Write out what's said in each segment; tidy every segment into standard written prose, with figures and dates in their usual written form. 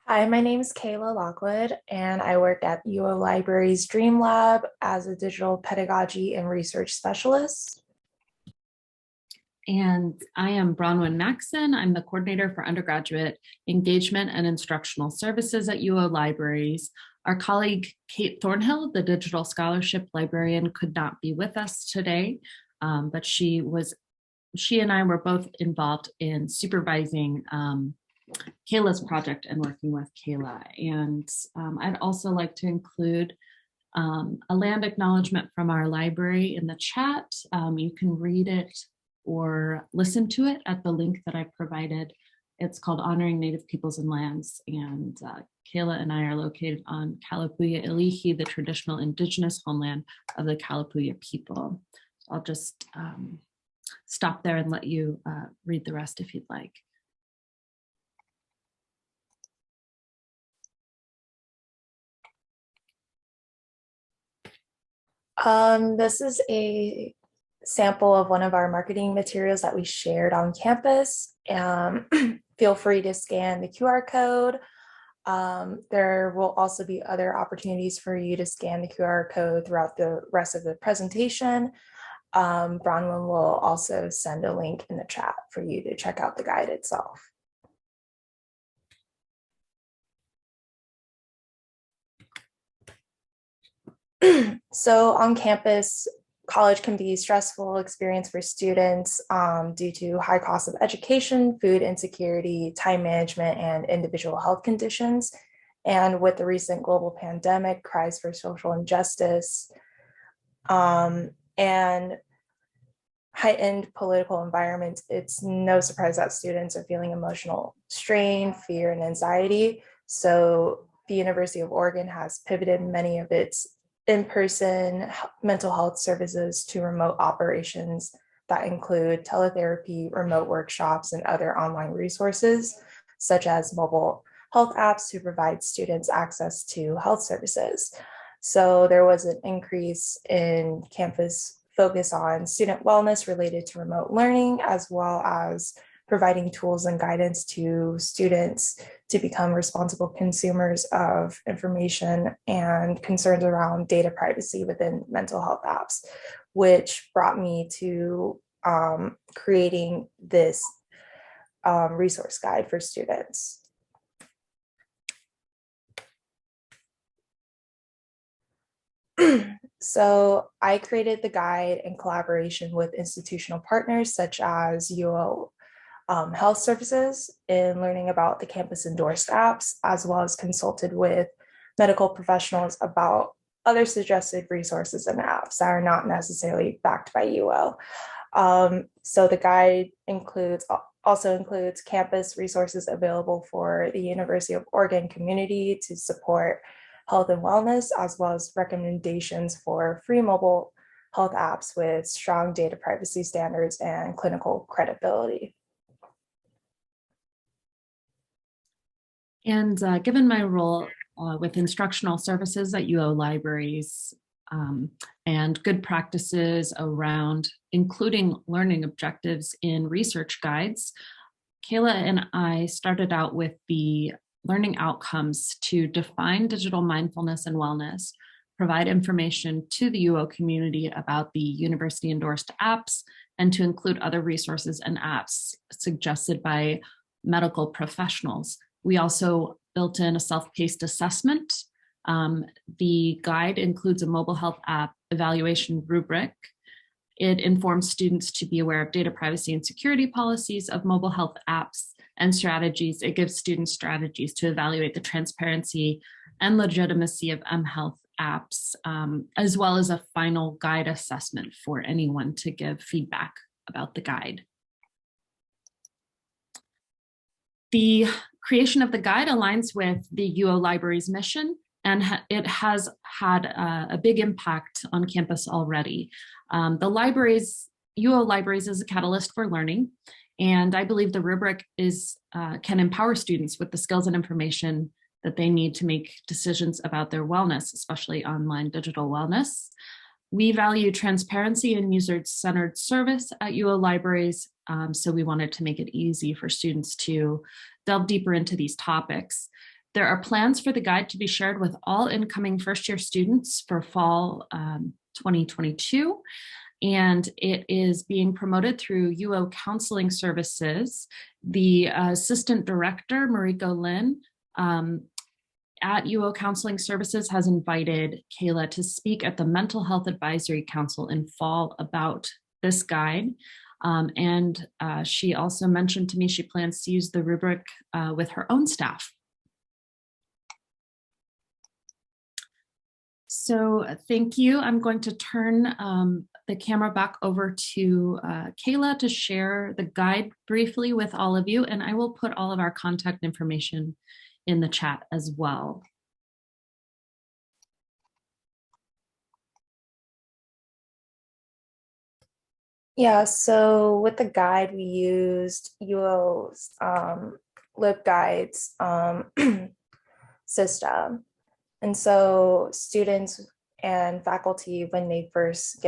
Hi, my name is Kayla Lockwood, and I work at UO Library's Dream Lab as a digital pedagogy and research specialist. And I am Bronwyn Maxon. I'm the coordinator for undergraduate engagement and instructional services at UO Libraries. Our colleague, Kate Thornhill, the digital scholarship librarian, could not be with us today, but she and I were both involved in supervising Kayla's project and working with Kayla. And I'd also like to include a land acknowledgement from our library in the chat. You can read it or listen to it at the link that I provided. It's called Honoring Native Peoples and Lands. And Kayla and I are located on Kalapuya Ilihi, the traditional indigenous homeland of the Kalapuya people. So I'll just stop there and let you read the rest if you'd like. This is a sample of one of our marketing materials that we shared on campus. Feel free to scan the QR code. There will also be other opportunities for you to scan the QR code throughout the rest of the presentation. Bronwyn will also send a link in the chat for you to check out the guide itself. So on campus, college can be a stressful experience for students due to high cost of education, food insecurity, time management, and individual health conditions. And with the recent global pandemic, cries for social injustice, and heightened political environments, it's no surprise that students are feeling emotional strain, fear, and anxiety. So the University of Oregon has pivoted many of its in-person mental health services to remote operations that include teletherapy, remote workshops, and other online resources, such as mobile health apps to provide students access to health services. So there was an increase in campus focus on student wellness related to remote learning, as well as providing tools and guidance to students to become responsible consumers of information and concerns around data privacy within mental health apps, which brought me to creating this resource guide for students. So I created the guide in collaboration with institutional partners such as UO Health Services in learning about the campus endorsed apps, as well as consulted with medical professionals about other suggested resources and apps that are not necessarily backed by UO. So the guide also includes campus resources available for the University of Oregon community to support health and wellness, as well as recommendations for free mobile health apps with strong data privacy standards and clinical credibility. And given my role with instructional services at UO Libraries and good practices around including learning objectives in research guides, Kayla and I started out with the learning outcomes to define digital mindfulness and wellness, provide information to the UO community about the university endorsed apps, and to include other resources and apps suggested by medical professionals. We also built in a self-paced assessment. The guide includes a mobile health app evaluation rubric. It informs students to be aware of data privacy and security policies of mobile health apps and strategies. It gives students strategies to evaluate the transparency and legitimacy of mHealth apps, as well as a final guide assessment for anyone to give feedback about the guide. The creation of the guide aligns with the UO Library's mission, and it has had a big impact on campus already. UO Libraries is a catalyst for learning, and I believe the rubric can empower students with the skills and information that they need to make decisions about their wellness, especially online digital wellness. We value transparency and user-centered service at UO Libraries, so we wanted to make it easy for students to delve deeper into these topics. There are plans for the guide to be shared with all incoming first-year students for fall 2022. And it is being promoted through UO Counseling Services. The Assistant Director, Mariko Lin, at UO Counseling Services has invited Kayla to speak at the Mental Health Advisory Council in fall about this guide. And she also mentioned to me she plans to use the rubric with her own staff. So thank you. I'm going to turn the camera back over to Kayla to share the guide briefly with all of you, and I will put all of our contact information in the chat as well. Yeah, so with the guide, we used UO's LibGuides system. And so students and faculty, when they first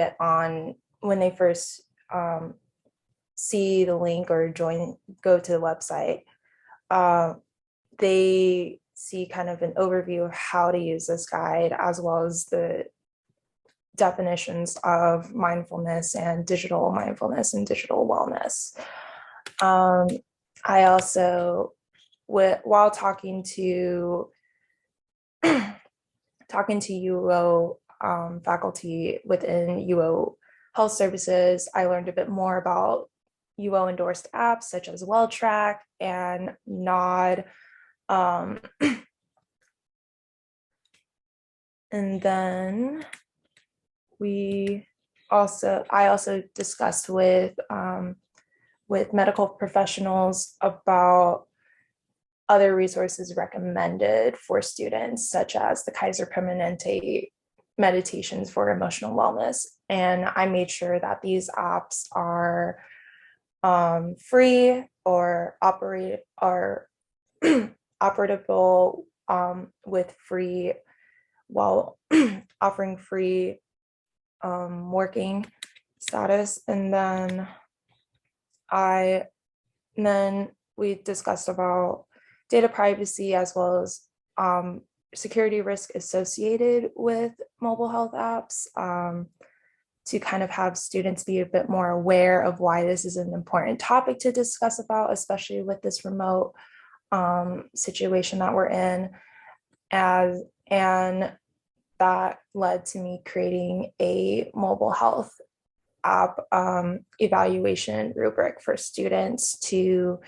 see the link or go to the website, they see kind of an overview of how to use this guide, as well as the definitions of mindfulness and digital wellness. I also, while talking to UO faculty within UO Health Services, I learned a bit more about UO endorsed apps such as WellTrack and Nod. And then I also discussed with medical professionals about other resources recommended for students, such as the Kaiser Permanente meditations for emotional wellness. And I made sure that these apps are free or operatable with free, while offering free working status. And then we discussed about data privacy, as well as security risk associated with mobile health apps, to kind of have students be a bit more aware of why this is an important topic to discuss about, especially with this remote situation that we're in. And that led to me creating a mobile health app evaluation rubric for students to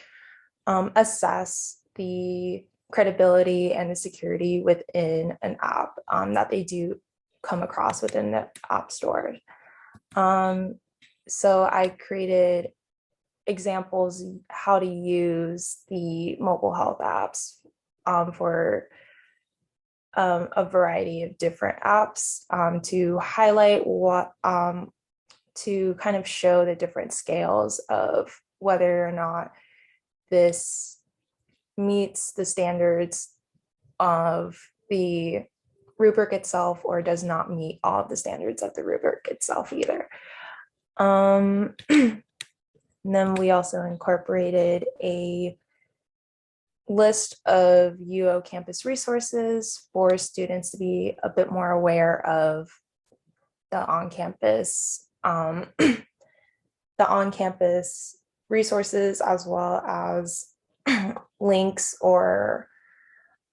assess the credibility and the security within an app that they do come across within the app store. So I created examples how to use the mobile health apps for a variety of different apps to highlight to kind of show the different scales of whether or not this meets the standards of the rubric itself or does not meet all of the standards of the rubric itself either. And then we also incorporated a list of UO campus resources for students to be a bit more aware of the on-campus resources, as well as links or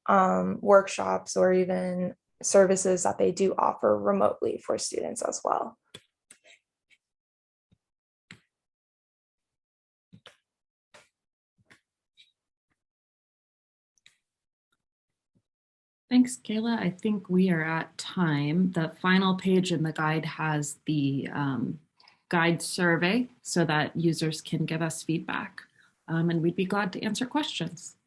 workshops or even services that they do offer remotely for students as well. Thanks, Kayla. I think we are at time. The final page in the guide has the guide survey so that users can give us feedback, and we'd be glad to answer questions.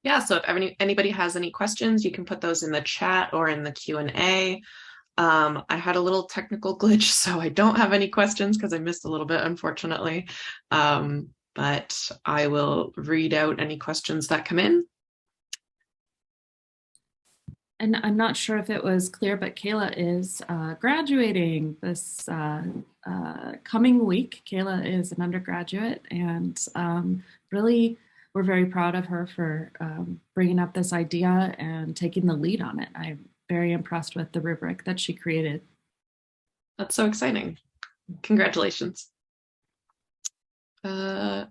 Yeah, so if anybody has any questions, you can put those in the chat or in the Q&A. I had a little technical glitch, so I don't have any questions because I missed a little bit, unfortunately. But I will read out any questions that come in. And I'm not sure if it was clear, but Kayla is graduating this coming week. Kayla is an undergraduate and really we're very proud of her for bringing up this idea and taking the lead on it. I'm very impressed with the rubric that she created. That's so exciting. Congratulations.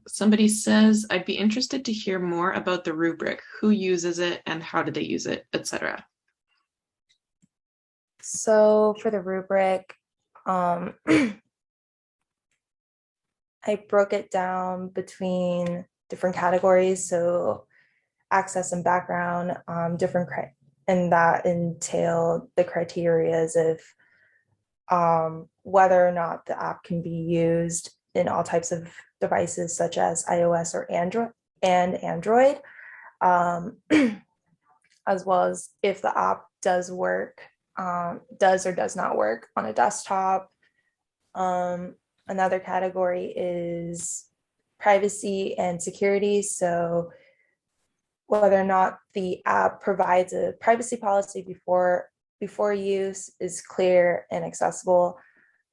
Somebody says, I'd be interested to hear more about the rubric. Who uses it and how do they use it, etc. So for the rubric, I broke it down between different categories. So access and background, and that entailed the criterias of whether or not the app can be used in all types of devices such as iOS or Android, as well as if the app does or does not work on a desktop. Another category is privacy and security. So whether or not the app provides a privacy policy before use is clear and accessible,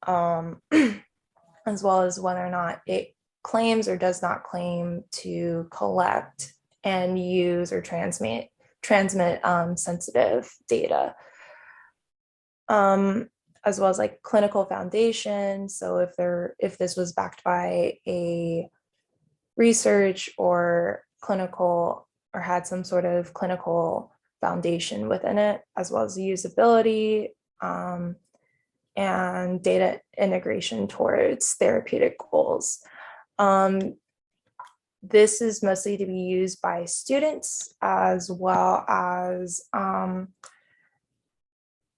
as well as whether or not it claims or does not claim to collect and use or transmit sensitive data, as well as like clinical foundation. So if this was backed by a research or clinical or had some sort of clinical foundation within it, as well as the usability, and data integration towards therapeutic goals. This is mostly to be used by students as well as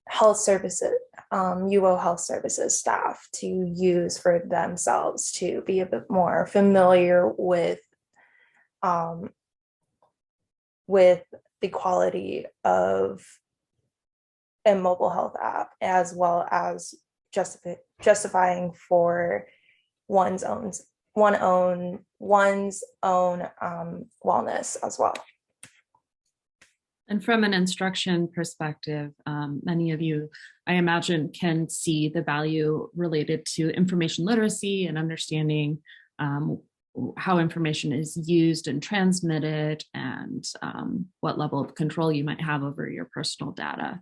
health services, UO health services staff to use for themselves to be a bit more familiar with the quality of a mobile health app, as well as justifying for one's own wellness as well. And from an instruction perspective, many of you, I imagine, can see the value related to information literacy and understanding how information is used and transmitted, and what level of control you might have over your personal data.